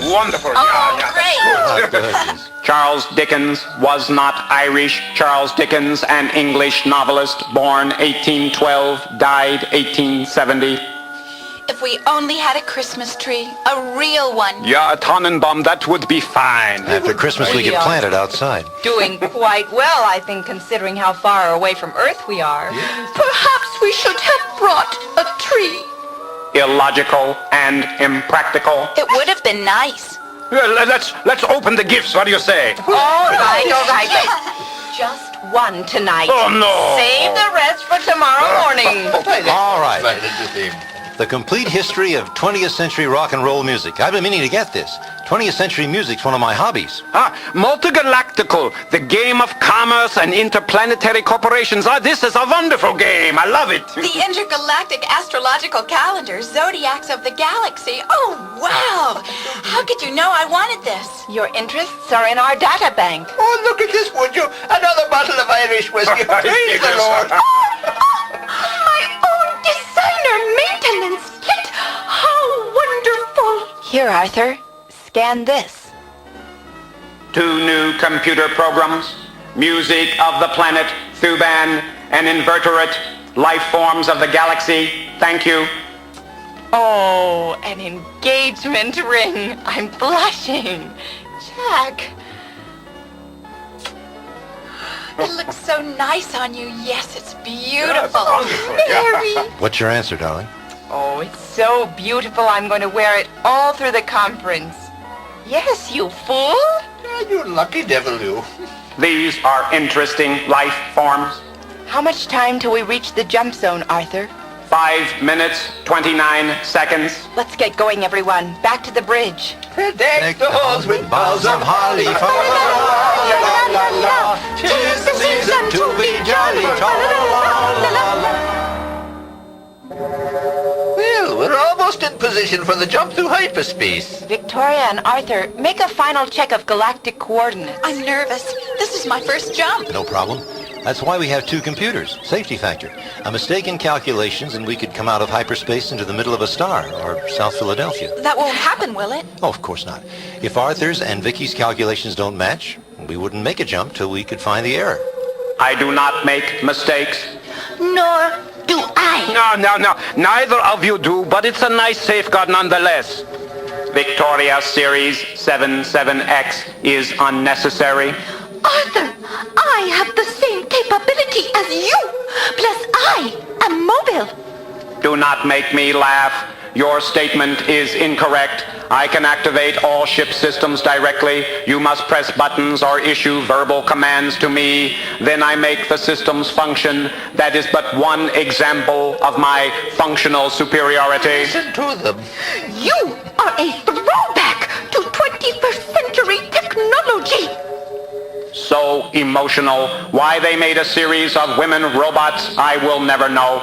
wonderful. Great. Charles Dickens was not Irish. Charles Dickens, an English novelist, born 1812, died 1870. If we only had a Christmas tree, a real one. Yeah, a Tannenbaum, that would be fine. After Christmas, we could plant it outside. Doing quite well, I think, considering how far away from Earth we are. Perhaps we should have brought a tree. Illogical and impractical. It would have been nice. Well, let's open the gifts. What do you say? All right. Just one tonight. Oh, no. Save the rest for tomorrow morning. All right. The complete history of 20th century rock and roll music. I've been meaning to get this. 20th century music's one of my hobbies. Multigalactical, the game of commerce and interplanetary corporations. This is a wonderful game. I love it. The intergalactic astrological calendar, zodiacs of the galaxy. Oh, wow. How could you know I wanted this? Your interests are in our data bank. Oh, look at this, would you? Another bottle of Irish whiskey. Praise the Lord. My own designer maintenance kit. How wonderful. Here, Arthur. Scan this. 2 new computer programs, music of the planet, Thuban, and invertebrate life forms of the galaxy. Thank you. Oh, an engagement ring. I'm blushing. Jack. It looks so nice on you. Yes, it's beautiful. Very. What's your answer, darling? Oh, it's so beautiful. I'm going to wear it all through the conference. Yes, you fool. You lucky devil, you. These are interesting life forms. How much time till we reach the jump zone, Arthur? 5 minutes, 29 seconds. Let's get going, everyone. Back to the bridge. Deck the halls with boughs of holly. Fa la la la la. 'Tis the season to be jolly. Fa la la la. Well, we're almost in position for the jump through hyperspace. Victoria and Arthur, make a final check of galactic coordinates. I'm nervous. This is my first jump. No problem. That's why we have 2 computers. Safety factor. A mistake in calculations and we could come out of hyperspace into the middle of a star, or South Philadelphia. That won't happen, will it? Oh, of course not. If Arthur's and Vicky's calculations don't match, we wouldn't make a jump till we could find the error. I do not make mistakes. Nor do I. No. Neither of you do, but it's a nice safeguard nonetheless. Victoria Series 77X is unnecessary. Arthur, I have the same capability as you. Plus, I am mobile. Do not make me laugh. Your statement is incorrect. I can activate all ship systems directly. You must press buttons or issue verbal commands to me. Then I make the systems function. That is but one example of my functional superiority. Listen to them. You are a throwback to 21st century technology. So emotional. Why they made a series of women robots, I will never know.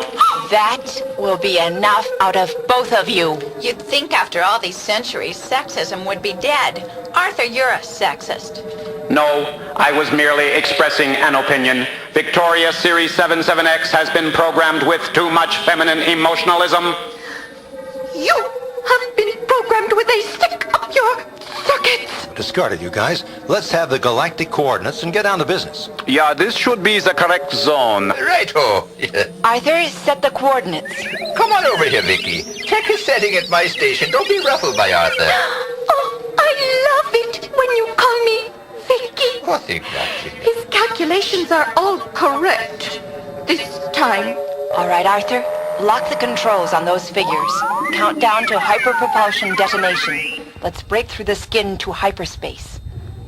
That will be enough out of both of you. You'd think after all these centuries, sexism would be dead. Arthur, you're a sexist. No, I was merely expressing an opinion. Victoria Series 77X has been programmed with too much feminine emotionalism. You have been programmed with a stick up your sockets. Discard it, you guys. Let's have the galactic coordinates and get down to business. Yeah, this should be the correct zone. Righto. Arthur, set the coordinates. Come on over here, Vicky. Check his setting at my station. Don't be ruffled by Arthur. Oh, I love it when you call me Vicky. What exactly? His calculations are all correct. This time. All right, Arthur. Lock the controls on those figures. Count down to hyperpropulsion detonation. Let's break through the skin to hyperspace.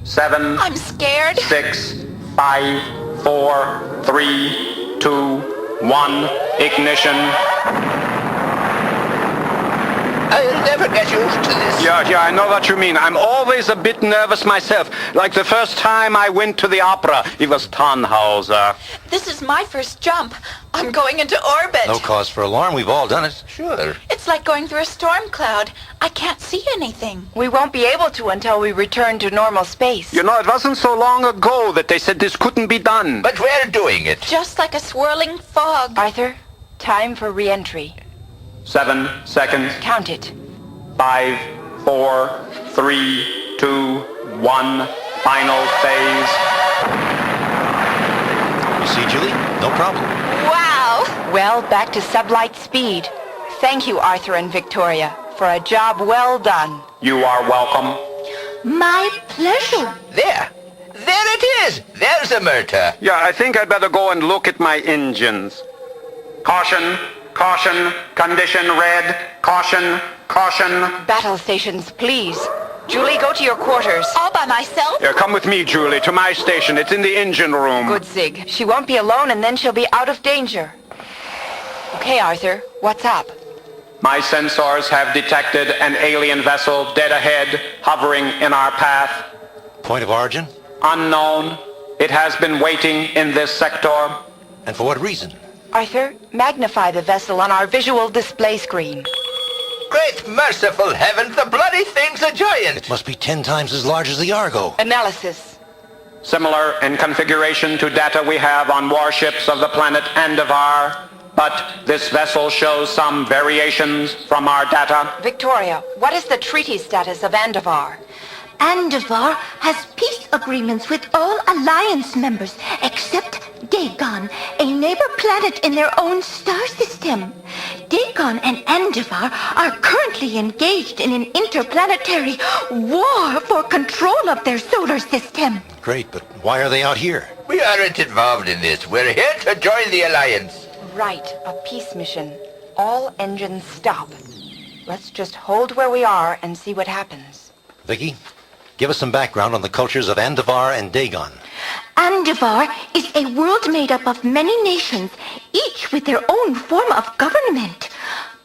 7, I'm scared. 6, 5, 4, 3, 2, 1, ignition. I'll never get used to this. Yeah, I know what you mean. I'm always a bit nervous myself. Like the first time I went to the opera, it was Tannhauser. This is my first jump. I'm going into orbit. No cause for alarm. We've all done it. Sure. It's like going through a storm cloud. I can't see anything. We won't be able to until we return to normal space. You know, it wasn't so long ago that they said this couldn't be done. But we're doing it. Just like a swirling fog. Arthur, time for re-entry. 7 seconds. Count it. 5, 4, 3, 2, 1. Final phase. You see, Julie? No problem. Wow! Well, back to sublight speed. Thank you, Arthur and Victoria, for a job well done. You are welcome. My pleasure. There it is. There's a murder. Yeah, I think I'd better go and look at my engines. Caution, caution, condition red, caution, caution. Battle stations, please. Julie, go to your quarters. All by myself? Here, come with me, Julie, to my station. It's in the engine room. Good, Zig. She won't be alone, and then she'll be out of danger. Okay, Arthur, what's up? My sensors have detected an alien vessel dead ahead, hovering in our path. Point of origin? Unknown. It has been waiting in this sector. And for what reason? Arthur, magnify the vessel on our visual display screen. Great merciful heavens, the bloody thing's a giant. It must be 10 times as large as the Argo. Analysis. Similar in configuration to data we have on warships of the planet Andivar, but this vessel shows some variations from our data. Victoria, what is the treaty status of Andivar? Andivar has peace agreements with all Alliance members except Dagon, a neighbor planet in their own star system. Dagon and Andivar are currently engaged in an interplanetary war for control of their solar system. Great, but why are they out here? We aren't involved in this. We're here to join the Alliance. Right, a peace mission. All engines stop. Let's just hold where we are and see what happens. Vicky, give us some background on the cultures of Andivar and Dagon. Andivar is a world made up of many nations, each with their own form of government.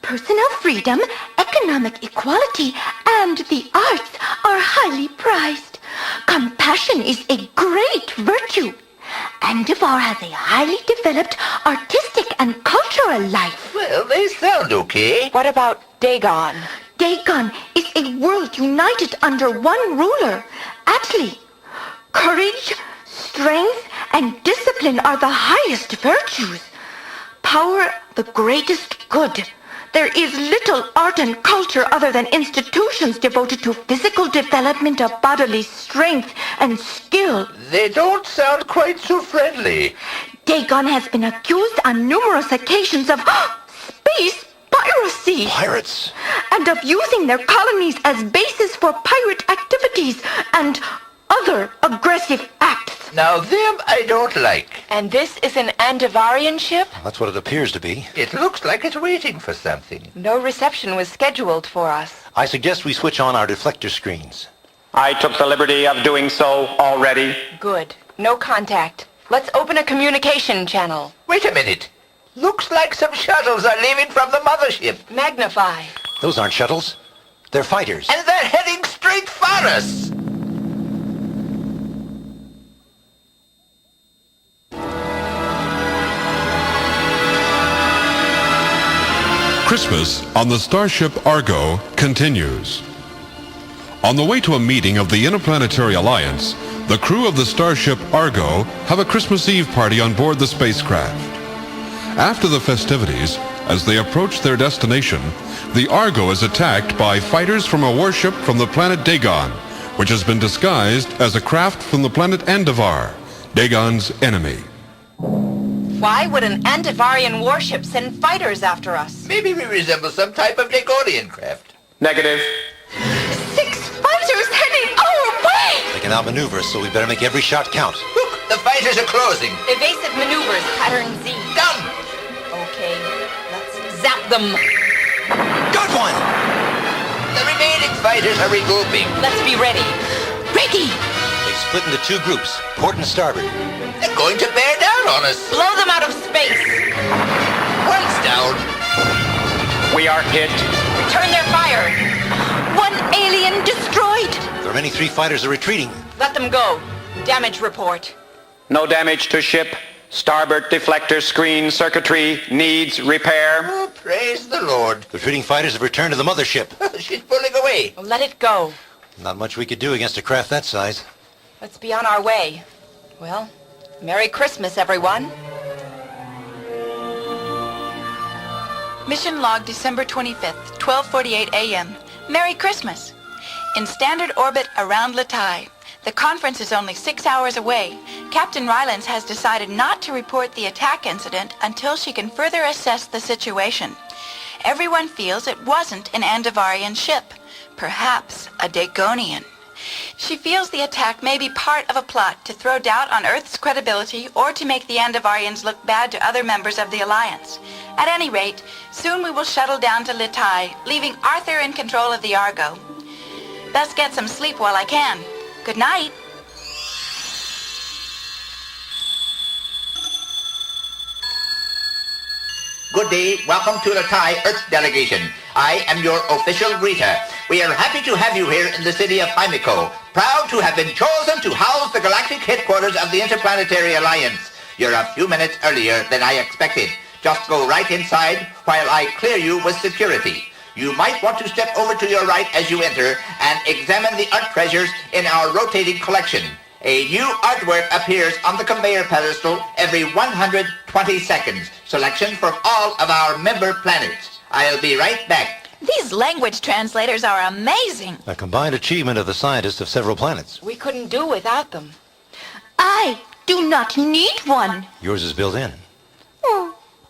Personal freedom, economic equality, and the arts are highly prized. Compassion is a great virtue. Andivar has a highly developed artistic and cultural life. Well, they sound okay. What about Dagon? Dagon is a world united under one ruler, Atli. Courage, strength, and discipline are the highest virtues. Power, the greatest good. There is little art and culture other than institutions devoted to physical development of bodily strength and skill. They don't sound quite so friendly. Dagon has been accused on numerous occasions of space piracy. Pirates? And of using their colonies as bases for pirate activities and other aggressive acts. Now, them I don't like. And this is an Andivarian ship? That's what it appears to be. It looks like it's waiting for something. No reception was scheduled for us. I suggest we switch on our deflector screens. I took the liberty of doing so already. Good. No contact. Let's open a communication channel. Wait a minute. Looks like some shuttles are leaving from the mothership. Magnify. Those aren't shuttles. They're fighters. And they're heading straight for us. Christmas on the Starship Argo continues. On the way to a meeting of the Interplanetary Alliance, the crew of the Starship Argo have a Christmas Eve party on board the spacecraft. After the festivities, as they approach their destination, the Argo is attacked by fighters from a warship from the planet Dagon, which has been disguised as a craft from the planet Andivar, Dagon's enemy. Why would an Andivarian warship send fighters after us? Maybe we resemble some type of Dagonian craft. Negative. 6 fighters heading our way! They can outmaneuver us, so we better make every shot count. Look, the fighters are closing. Evasive maneuvers, pattern Z. Done! Okay, let's zap them. Got one! The remaining fighters are regrouping. Let's be ready. Ready! They've split into 2 groups, port and starboard. They're going to bear down on us. Blow them out of space. One's down. We are hit. Return their fire. 1 alien destroyed! The remaining 3 fighters are retreating. Let them go. Damage report. No damage to ship. Starboard deflector screen circuitry needs repair. Oh, praise the Lord. The retreating fighters have returned to the mothership. She's pulling away. Let it go. Not much we could do against a craft that size. Let's be on our way. Well, Merry Christmas, everyone. Mission log December 25th, 12:48 a.m. Merry Christmas. in standard orbit around Latai. The conference is only 6 hours away. Captain Rylands has decided not to report the attack incident until she can further assess the situation. Everyone feels it wasn't an Andavarian ship, perhaps a Dagonian. She feels the attack may be part of a plot to throw doubt on Earth's credibility or to make the Andavarians look bad to other members of the Alliance. At any rate, soon we will shuttle down to Latai, leaving Arthur in control of the Argo. Best get some sleep while I can. Good night. Good day. Welcome to the Thai Earth Delegation. I am your official greeter. We are happy to have you here in the city of Himiko. Proud to have been chosen to house the galactic headquarters of the Interplanetary Alliance. You're a few minutes earlier than I expected. Just go right inside while I clear you with security. You might want to step over to your right as you enter and examine the art treasures in our rotating collection. A new artwork appears on the conveyor pedestal every 120 seconds. Selection from all of our member planets. I'll be right back. These language translators are amazing. A combined achievement of the scientists of several planets. We couldn't do without them. I do not need one. Yours is built in.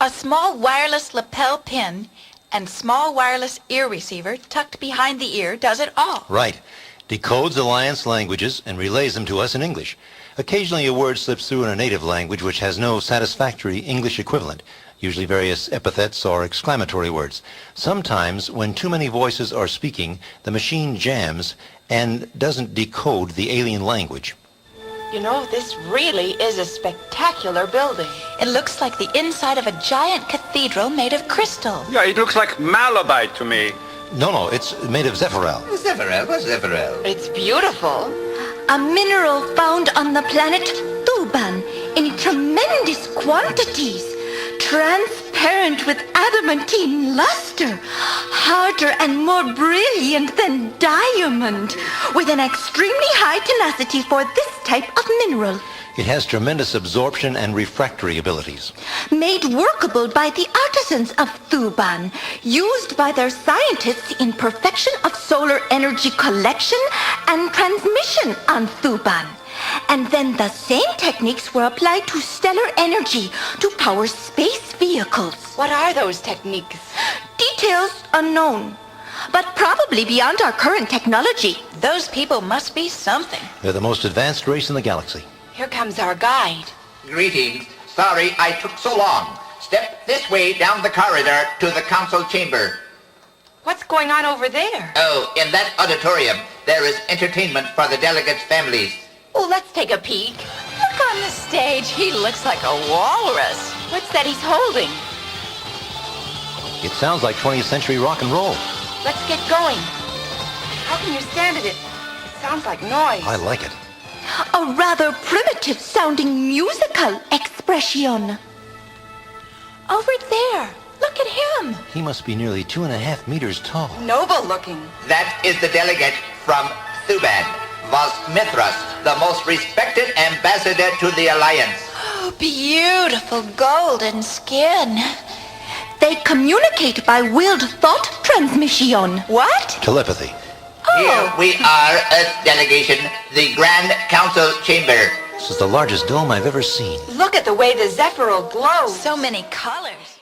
A small wireless lapel pin and small wireless ear receiver tucked behind the ear does it all. Right. Decodes Alliance languages and relays them to us in English. Occasionally a word slips through in a native language which has no satisfactory English equivalent, usually various epithets or exclamatory words. Sometimes, when too many voices are speaking, the machine jams and doesn't decode the alien language. You know, this really is a spectacular building. It looks like the inside of a giant cathedral made of crystal. Yeah, it looks like malabite to me. No, it's made of Zephyral. Zephyral? What's Zephyral? It's beautiful. A mineral found on the planet Thuban in tremendous quantities. Transparent with adamantine luster. Harder and more brilliant than diamond. With an extremely high tenacity for this type of mineral. It has tremendous absorption and refractory abilities. Made workable by the artisans of Thuban, used by their scientists in perfection of solar energy collection and transmission on Thuban. And then the same techniques were applied to stellar energy to power space vehicles. What are those techniques? Details unknown, but probably beyond our current technology. Those people must be something. They're the most advanced race in the galaxy. Here comes our guide. Greetings. Sorry I took so long. Step this way down the corridor to the council chamber. What's going on over there? Oh, in that auditorium, there is entertainment for the delegates' families. Oh, let's take a peek. Look on the stage. He looks like a walrus. What's that he's holding? It sounds like 20th century rock and roll. Let's get going. How can you stand at it? It sounds like noise. I like it. A rather primitive sounding musical expression. Over there. Look at him. He must be nearly 2.5 meters tall. Noble looking. That is the delegate from Thuban, Mithras, the most respected ambassador to the Alliance. Oh, beautiful golden skin. They communicate by willed thought transmission. What? Telepathy. Here we are, Earth Delegation, the Grand Council Chamber. This is the largest dome I've ever seen. Look at the way the Zephyral glows. So many colors.